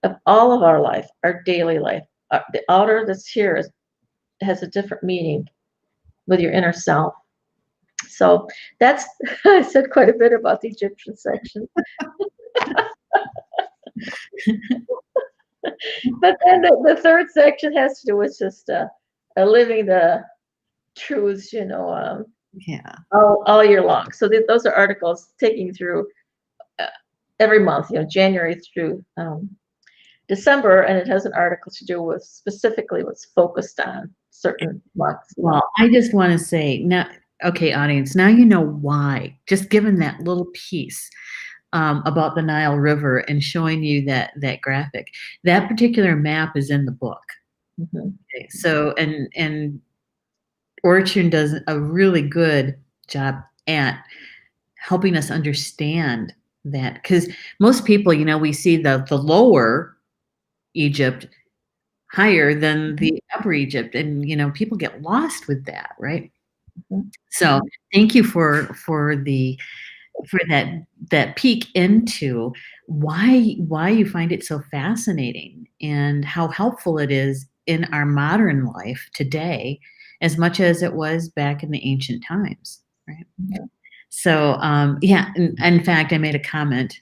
of all of our life, our daily life. The outer that's here has a different meaning with your inner self. So that's, I said quite a bit about the Egyptian section. But then the third section has to do with just living the truths, Yeah. all year long. So those are articles taking through every month, January through December, and it has an article to do with specifically what's focused on certain months. Well, I just want to say now, okay, audience, now you know why. Just given that little piece about the Nile River and showing you that graphic, that particular map is in the book. Mm-hmm. Okay, so and Ortrun does a really good job at helping us understand that, because most people, we see the lower Egypt higher than the upper Egypt, and people get lost with that, right? Mm-hmm. So thank you for that peek into why you find it so fascinating and how helpful it is in our modern life today as much as it was back in the ancient times, right? Yeah. So yeah, in fact, I made a comment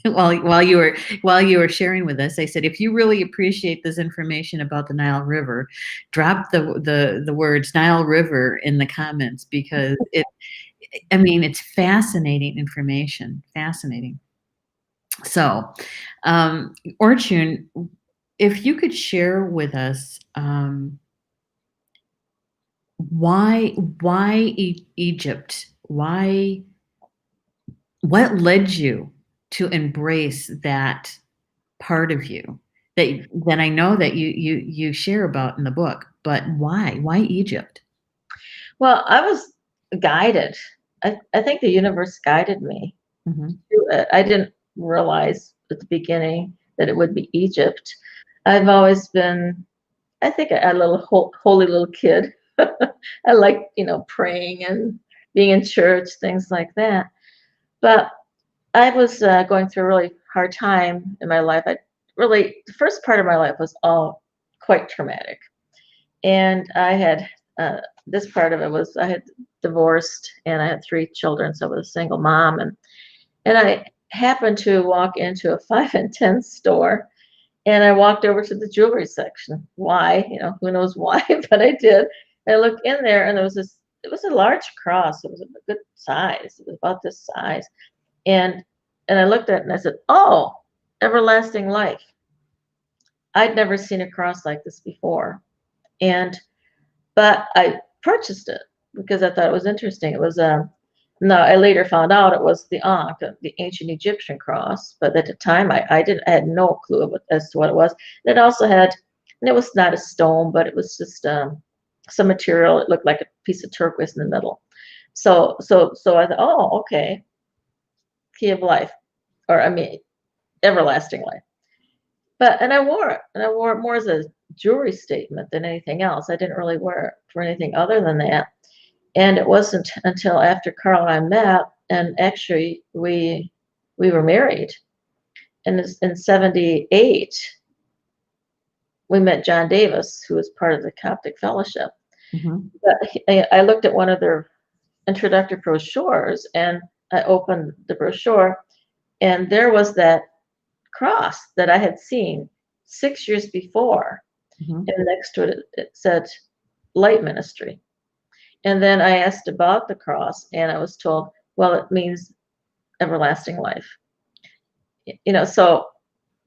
while you were sharing with us. I said, if you really appreciate this information about the Nile River, drop the words Nile River in the comments, because it's fascinating information. Fascinating. So, Orchun, if you could share with us why Egypt? What led you to embrace that part of you that I know that you share about in the book, but why? Why Egypt? Well, I was guided. I think the universe guided me Mm-hmm. to it. I didn't realize at the beginning that it would be Egypt. I've always been, I think, a little holy little kid. I like, praying and being in church, things like that. But I was going through a really hard time in my life. The first part of my life was all quite traumatic. And I had, this part of it was I had divorced and I had 3 children, so I was a single mom. And I happened to walk into a 5 and 10 store, and I walked over to the jewelry section. Why? Who knows why, but I did. I looked in there, and it was a large cross. It was a good size. It was about this size. And I looked at it and I said, oh, everlasting life. I'd never seen a cross like this before. But I purchased it because I thought it was interesting. It was No, I later found out it was the Ankh, the ancient Egyptian cross, but at the time I had no clue as to what it was. It also had, and it was not a stone, but it was just some material. It looked like a piece of turquoise in the middle. So I thought, oh, okay, key of life, or I mean, everlasting life. And I wore it, and I wore it more as a jewelry statement than anything else. I didn't really wear it for anything other than that. And it wasn't until after Carl and I met, and actually we were married. And in '78, we met John Davis, who was part of the Coptic Fellowship. Mhm. But I looked at one of their introductory brochures, and I opened the brochure, and there was that cross that I had seen 6 years before. Mhm. And next to it, it said Light Ministry. And then I asked about the cross, and I was told, well, it means everlasting life. So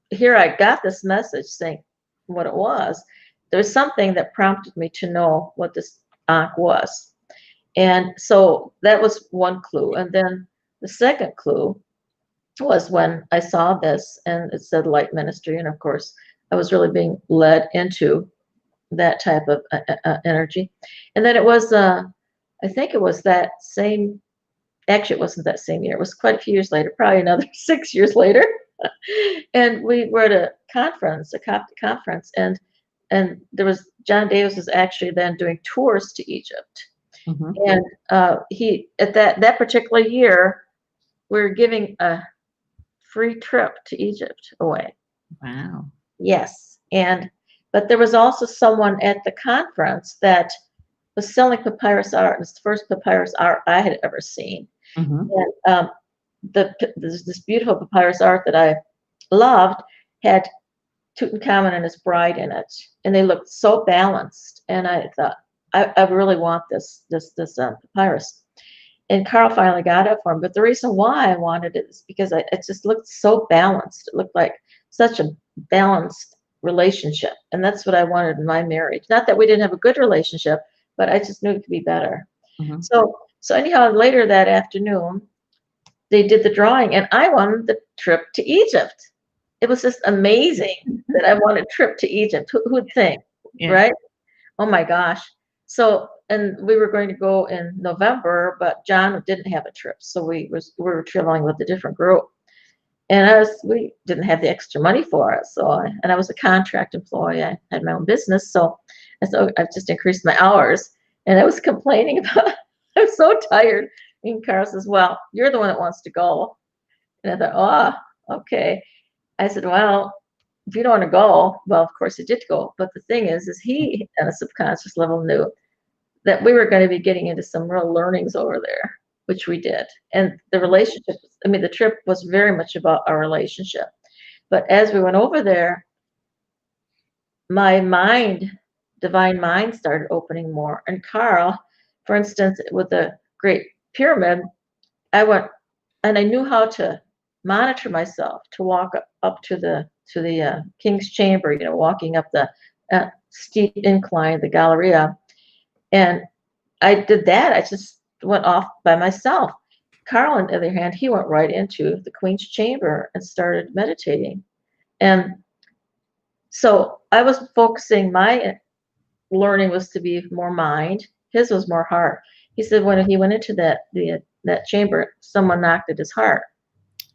here I got this message saying what it was. There's something that prompted me to know what this Ankh was. And so that was one clue. And then the second clue was when I saw this and it said Light Ministry. And of course, I was really being led into that type of energy. And then it was, I think it was that same, actually, it wasn't that same year. It was quite a few years later, probably another 6 years later. And we were at a conference, a Coptic conference, and there was John Davis was actually then doing tours to Egypt. Mhm. And he at that particular year, we were giving a free trip to Egypt away. Wow. Yes. But there was also someone at the conference that was selling papyrus art. It was the first papyrus art I had ever seen. Mhm. And this beautiful papyrus art that I loved had Tutankhamun and his bride in it, and they looked so balanced. And I thought, I really want this papyrus. And Carl finally got it for him. But the reason why I wanted it is because it just looked so balanced. It looked like such a balanced relationship, and that's what I wanted in my marriage. Not that we didn't have a good relationship, but I just knew it could be better. Mhm. So anyhow, later that afternoon, they did the drawing, and I won the trip to Egypt. It was just amazing that I won a trip to Egypt. Who'd think, Yeah. right? Oh my gosh. So, and we were going to go in November, but John didn't have a trip, so we were traveling with a different group, and we didn't have the extra money for it. And I was a contract employee. I had my own business, so I just increased my hours, and I was complaining about. I'm so tired. And Carl says, "Well, you're the one that wants to go." And I thought, "Oh, okay." I said, "Well, if you don't want to go," well, of course he did go. But the thing is he, at a subconscious level, knew that we were going to be getting into some real learnings over there, which we did. And the relationship, I mean, the trip was very much about our relationship. But as we went over there, my mind, divine mind, started opening more. And Carl, for instance, with the Great Pyramid, I went and I knew how to monitor myself to walk up to the King's Chamber, walking up the steep incline, the Galleria. And I did that. I just went off by myself. Carl, on the other hand, he went right into the Queen's Chamber and started meditating. And so I was focusing, my learning was to be more mind. His was more heart. He said when he went into that chamber, someone knocked at his heart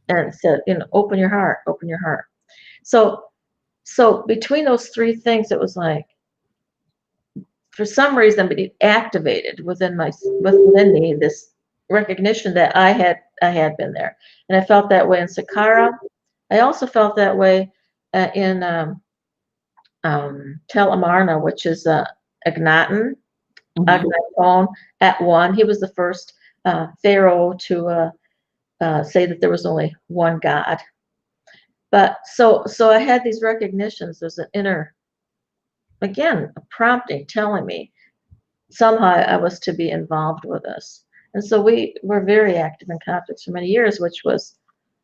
and said, open your heart, open your heart. So between those three things, it was like, for some reason, but it activated within me this recognition that I had been there, and I felt that way in Saqqara. I also felt that way in Tel Amarna, which is Akhenaten, Mhm. Akhenaton at one. He was the first pharaoh to say that there was only one God. But so I had these recognitions. There's an inner, again, a prompting telling me somehow I was to be involved with this. And so we were very active in conflicts for many years, which was,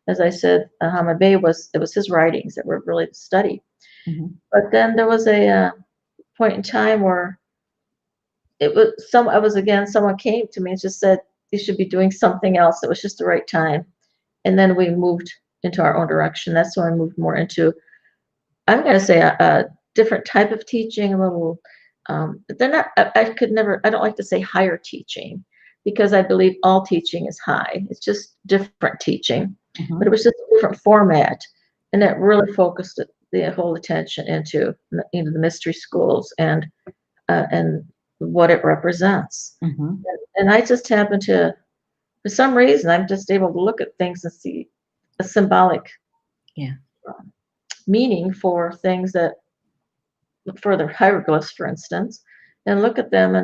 as I said, Hamid Bey it was his writings that were really studied. Mhm. But then there was a point in time where someone came to me and just said, you should be doing something else. It was just the right time. And then we moved into our own direction. That's when I moved more into, I'm going to say a different type of teaching, a little, they're not, I could never, I don't like to say higher teaching because I believe all teaching is high. It's just different teaching, but it was just a different format. And it really focused the whole attention into the mystery schools and what it represents. And I just happen to, for some reason, I'm just able to look at things and see a symbolic meaning for things that, for the hieroglyphs, for instance, and look at them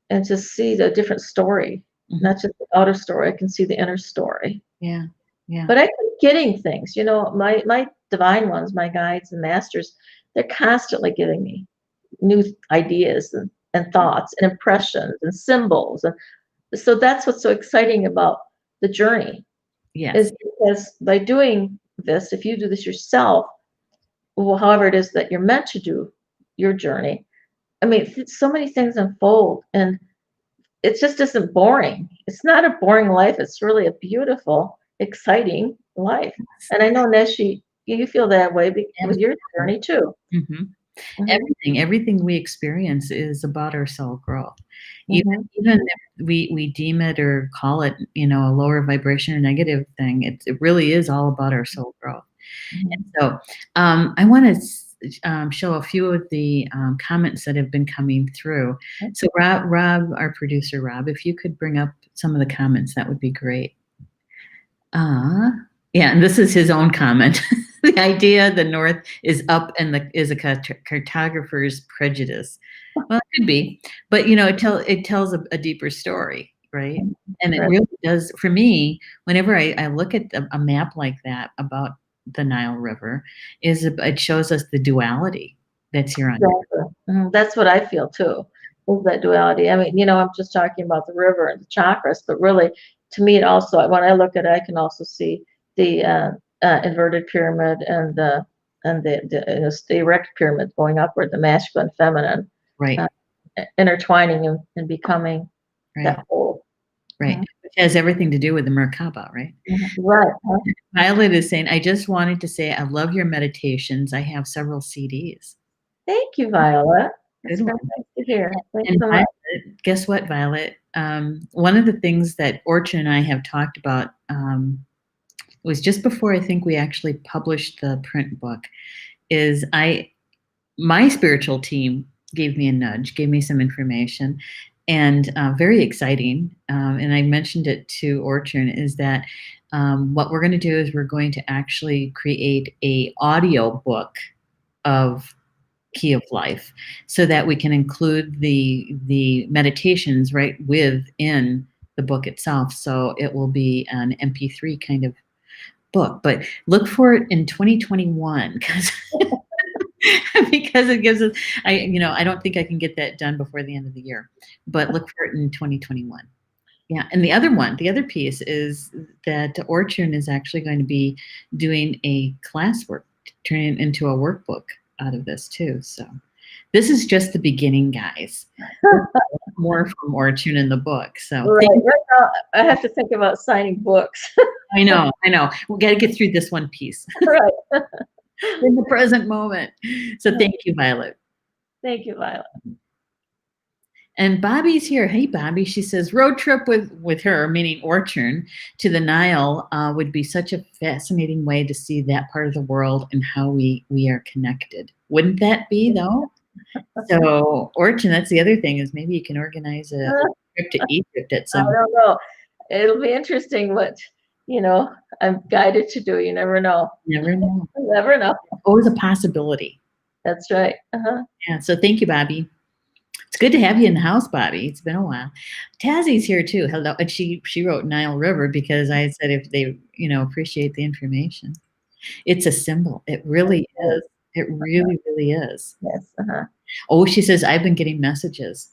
and just see the different story, not just the outer story. I can see the inner story. But I keep getting things, you know, my divine ones, my guides and masters, they're constantly giving me new ideas and thoughts and impressions and symbols. And so that's what's so exciting about the journey. Is because by doing this, if you do this yourself, well, however it is that you're meant to do your journey, I mean, so many things unfold and it just isn't boring. It's not a boring life. It's really a beautiful, exciting life. And I know, Neshi, you feel that way with your journey too. Everything we experience is about our soul growth. Even if we deem it or call it, you know, a lower vibration or negative thing, it really is all about our soul growth. And so I want to show a few of the comments that have been coming through. So Rob, our producer, Rob, if you could bring up some of the comments, that would be great. Yeah, and this is his own comment. The idea the North is up and is a cartographer's prejudice. Well, it could be, but you know, it tells a deeper story, right? And it really does. For me, whenever I look at a map like that about the Nile River, it shows us the duality that's here on Earth. That's what I feel too. Is that duality? I mean, you know, I'm just talking about the river and the chakras, but really, to me, it also, when I look at it, I can also see the inverted pyramid and the erect pyramid going upward, the masculine, feminine, intertwining and becoming that whole. Right. Which has everything to do with the Merkaba, right? Right. Violet is saying, I just wanted to say I love your meditations. I have several CDs. Thank you, Violet. Good one. Nice to hear. And so Violet, guess what, Violet? One of the things that Ortrun and I have talked about was just before I think we actually published the print book, is my spiritual team gave me a nudge, gave me some information, and very exciting. And I mentioned it to Ortrun, is that what we're going to do is we're going to actually create a audio book of Key of Life, so that we can include the meditations right within the book itself. So it will be an MP3 kind of book, but look for it in 2021 because it gives us, I don't think I can get that done before the end of the year, but look for it in 2021. Yeah. And the other piece is that Ortrun is actually going to be doing a classwork, turning it into a workbook out of this too. So this is just the beginning, guys. More from Ortrun in the book. So right now, I have to think about signing books. I know. We got to get through this one piece. Right. In the present moment. So thank you, Violet. Thank you, Violet. And Bobby's here. Hey, Bobby. She says road trip with her, meaning Ortrun, to the Nile would be such a fascinating way to see that part of the world and how we are connected. Wouldn't that be, though? So, Ortrun, that's the other thing, is maybe you can organize a trip to Egypt at some. I don't know. It'll be interesting what, I'm guided to do. You never know. Never know. Never know. Always a possibility. That's right. Yeah. So thank you, Bobby. It's good to have you in the house, Bobby. It's been a while. Tazzie's here too. Hello. And she wrote Nile River because I said if they, appreciate the information. It's a symbol. It really is. It really, really is. Yes. Oh, she says, I've been getting messages.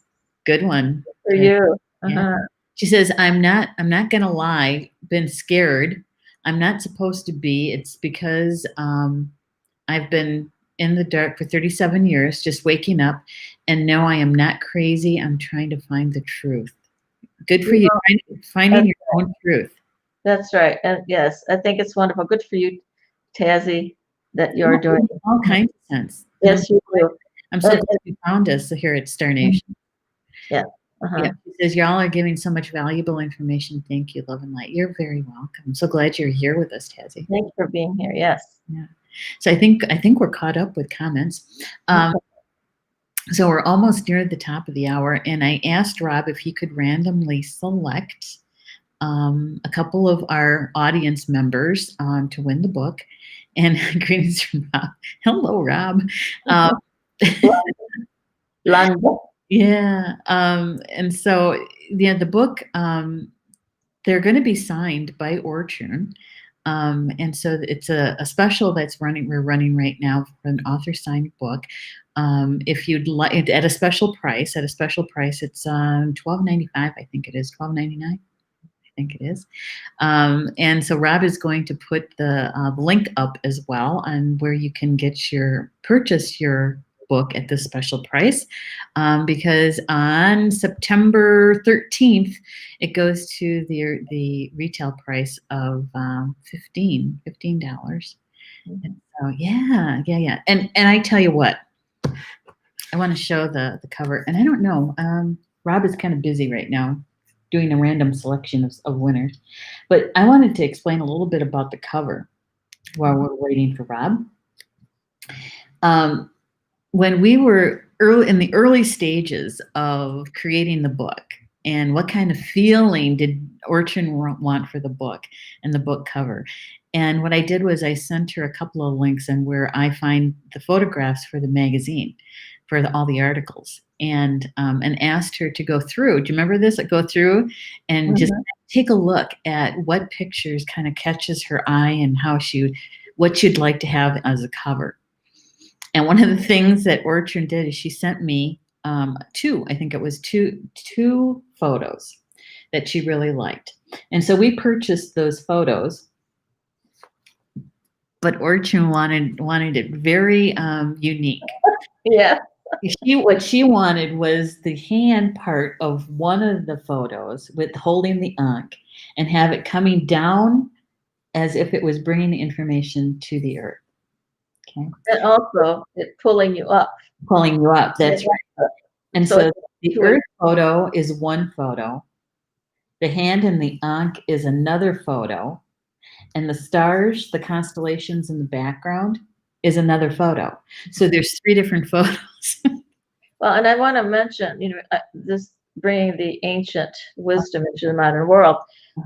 Good one. For you. Yeah. She says, I'm not gonna lie, been scared. I'm not supposed to be. It's because I've been in the dark for 37 years, just waking up, and no, I am not crazy. I'm trying to find the truth. Good for You you. know, Finding that's, your own truth. that's right. And yes, I think it's wonderful. Good for you, Tazzy, that Yeah, you're it doing. makes all kinds of sense. And Yes, you do. I'm so And, glad you found us here at Star Nation. yeah. Yeah, Uh-huh. he says y'all are giving so much valuable information. Thank you, love and light. You're very welcome. I'm so glad you're here with us, Tazzy. Thanks for being here. Yes. Yeah. So I think we're caught up with comments. So we're almost near the top of the hour, and I asked Rob if he could randomly select a couple of our audience members to win the book. And greetings from Rob. Hello, Rob. London. Yeah. And so, yeah, the book, they're going to be signed by Ortrun. And so it's a special we're running right now for an author signed book. If you'd like at a special price, it's $12.95. I think it is $12.99. I think it is. And so Rob is going to put the link up as well on where you can purchase your book at this special price, because on September 13th it goes to the retail price of $15. And so yeah. And I tell you what, I want to show the cover, and I don't know, Rob is kind of busy right now doing a random selection of winners, but I wanted to explain a little bit about the cover while we're waiting for Rob. When we were in the early stages of creating the book, and what kind of feeling did Ortrun want for the book and the book cover? And what I did was I sent her a couple of links and where I find the photographs for the magazine, for all the articles, and asked her to go through. Do you remember this? Go through and just take a look at what pictures kind of catches her eye and what she'd like to have as a cover. And one of the things that Ortrun did is she sent me two photos that she really liked. And so we purchased those photos, but Ortrun wanted it very unique. Yeah. What she wanted was the hand part of one of the photos with holding the Ankh and have it coming down as if it was bringing the information to the earth. Okay. And also, it's pulling you up. Pulling you up. That's right. And so the Earth photo is one photo. The hand and the Ankh is another photo. And the stars, the constellations in the background is another photo. So there's three different photos. Well, and I want to mention, this bringing the ancient wisdom into the modern world.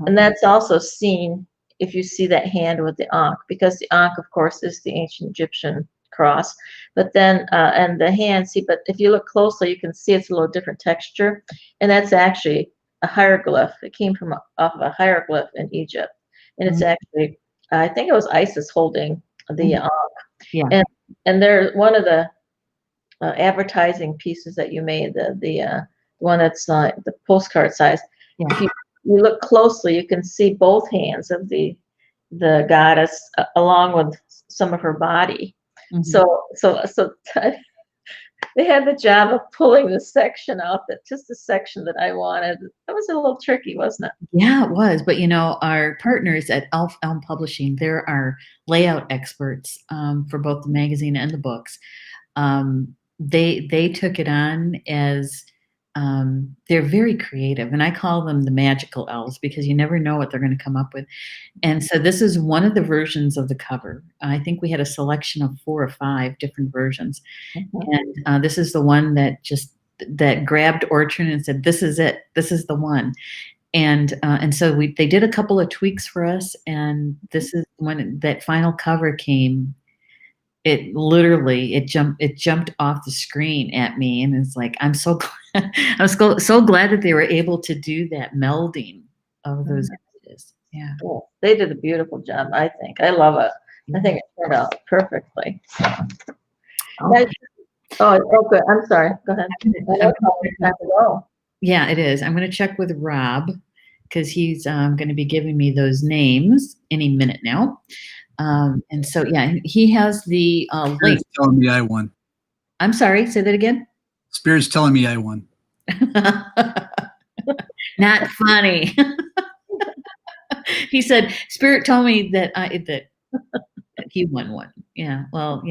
And that's also seen if you see that hand with the Ankh, because the Ankh, of course, is the ancient Egyptian cross. But then, and the hand, but if you look closely, you can see it's a little different texture. And that's actually a hieroglyph. It came from off of a hieroglyph in Egypt. And it's actually, I think it was Isis holding the Ankh. Yeah. And they're one of the advertising pieces that you made, the one that's the postcard size. Yeah. If you look closely, you can see both hands of the goddess along with some of her body. So they had the job of pulling the section out, just the section that I wanted. That was a little tricky, wasn't it? Yeah, it was. But our partners at Elm Publishing, they're our layout experts for both the magazine and the books. They took it on as they're very creative, and I call them the magical elves because you never know what they're going to come up with. And so this is one of the versions of the cover. I think we had a selection of 4 or 5 different versions, and this is the one that grabbed Ortrun and said, "This is it. This is the one." And so they did a couple of tweaks for us, and this is when that final cover came. It literally jumped off the screen at me, and it's like I'm so glad, so glad that they were able to do that melding of those images. Yeah, they did a beautiful job. I think I love it. I think it turned out perfectly. Oh, good. I'm sorry. Go ahead. Yeah, it is. I'm going to check with Rob because he's going to be giving me those names any minute now. And so, yeah, he has the link. Telling me I won. I'm sorry, say that again. Spirit's telling me I won. Not funny. He said, Spirit told me that he won one. Yeah. Well,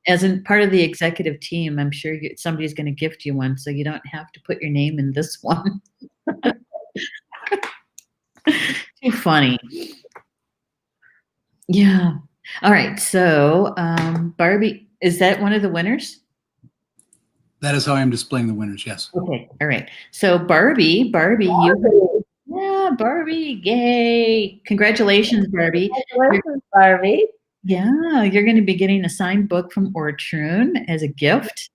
as in part of the executive team, I'm sure somebody's going to gift you one, so you don't have to put your name in this one. Too funny. Yeah. All right. So, Barbie, is that one of the winners? That is how I'm displaying the winners, yes. Okay. All right. So, Barbie, yeah, Barbie, yay. Congratulations, Barbie. Congratulations, Barbie. Yeah, you're going to be getting a signed book from Ortrun as a gift.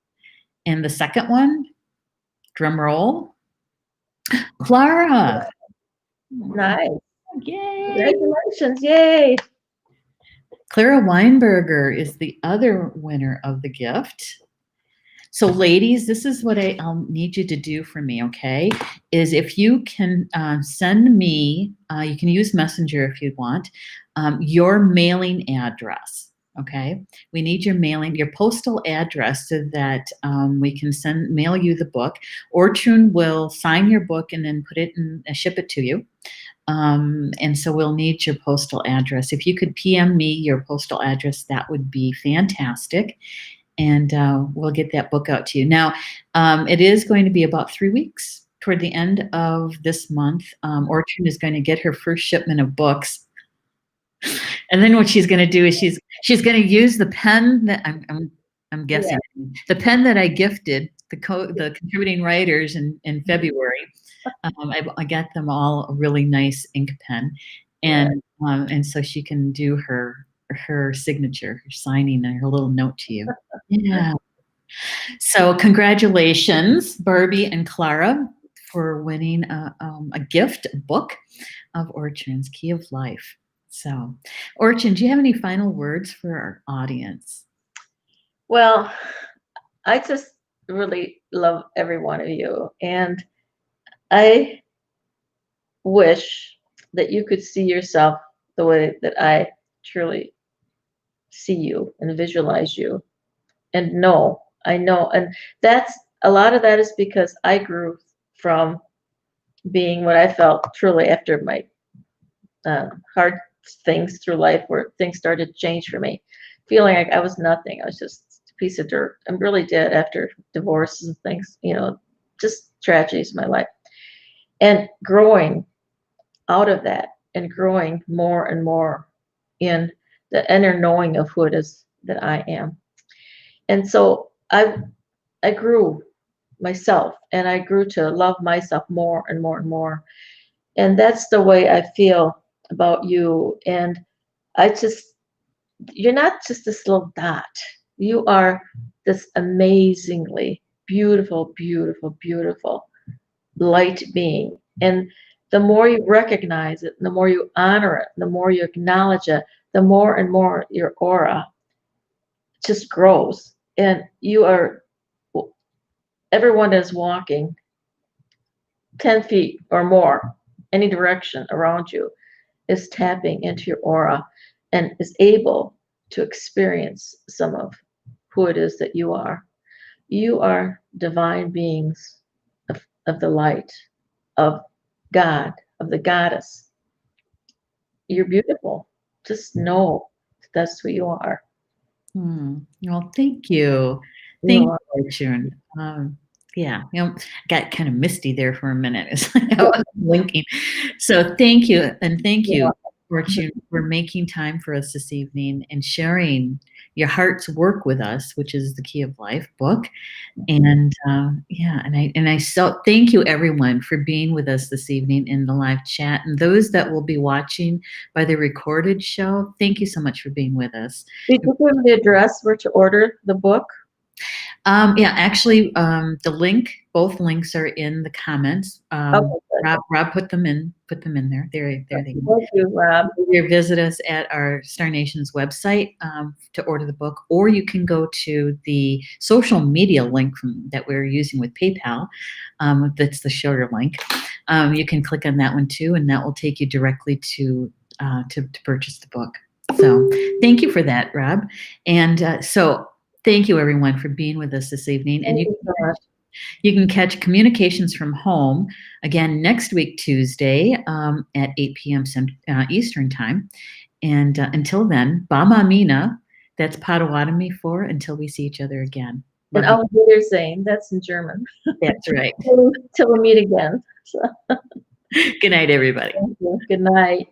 And the second one, drum roll, Clara. Nice. Yay. Congratulations. Yay. Clara Weinberger is the other winner of the gift. So ladies, this is what I'll need you to do for me, okay? Is if you can send me, you can use Messenger if you want, your mailing address, okay? We need your postal address so that we can mail you the book. Ortrun will sign your book and then put it in, ship it to you. And so we'll need your postal address. If you could PM me your postal address, that would be fantastic. And we'll get that book out to you. Now, it is going to be about 3 weeks toward the end of this month. Ortrun is going to get her first shipment of books. And then what she's going to do is she's going to use the pen that I'm guessing, the pen that I gifted the contributing writers in February. I got them all a really nice ink pen, and so she can do her signature, her signing, and her little note to you. Yeah. So congratulations, Barbie and Clara, for winning a gift book of Ortrun's Key of Life. So, Ortrun, do you have any final words for our audience? Well, I just really love every one of you, and I wish that you could see yourself the way that I truly see you and visualize you and I know. And a lot of that is because I grew from being what I felt truly after my hard things through life where things started to change for me, feeling like I was nothing. I was just a piece of dirt. I really did after divorces and things, just tragedies in my life. And growing out of that and growing more and more in the inner knowing of who it is that I am. And so I grew myself, and I grew to love myself more and more and more. And that's the way I feel about you. And you're not just this little dot. You are this amazingly beautiful, beautiful, beautiful light being. And the more you recognize it, the more you honor it, the more you acknowledge it, the more and more your aura just grows. And everyone is walking 10 feet or more, any direction around you, is tapping into your aura and is able to experience some of who it is that you are. You are divine beings of the light, of God, of the goddess. You're beautiful. Just know that's who you are. Well, thank you. Thank you, Ortrun. Yeah, got kind of misty there for a minute. It's like I was blinking. So thank you. And thank you, Ortrun, for making time for us this evening and sharing your heart's work with us, which is the Key of Life book. And I so thank you everyone for being with us this evening in the live chat, and those that will be watching by the recorded show. Thank you so much for being with us. Did you give the address where to order the book? Actually, both links are in the comments. Rob put them in there. There they go. Thank you, Rob. You visit us at our Star Nations website to order the book, or you can go to the social media link that we're using with PayPal. That's the shorter link. You can click on that one too, and that will take you directly to purchase the book. So thank you for that, Rob. And so thank you everyone for being with us this evening. And You can catch Communications from Home again next week, Tuesday at 8 p.m. Eastern Time. And until then, Bama Mina, that's Potawatomi for until we see each other again. And Auf Wiedersehen, that's in German. That's right. Till we meet again. So, Good night, everybody. thank you. Good night.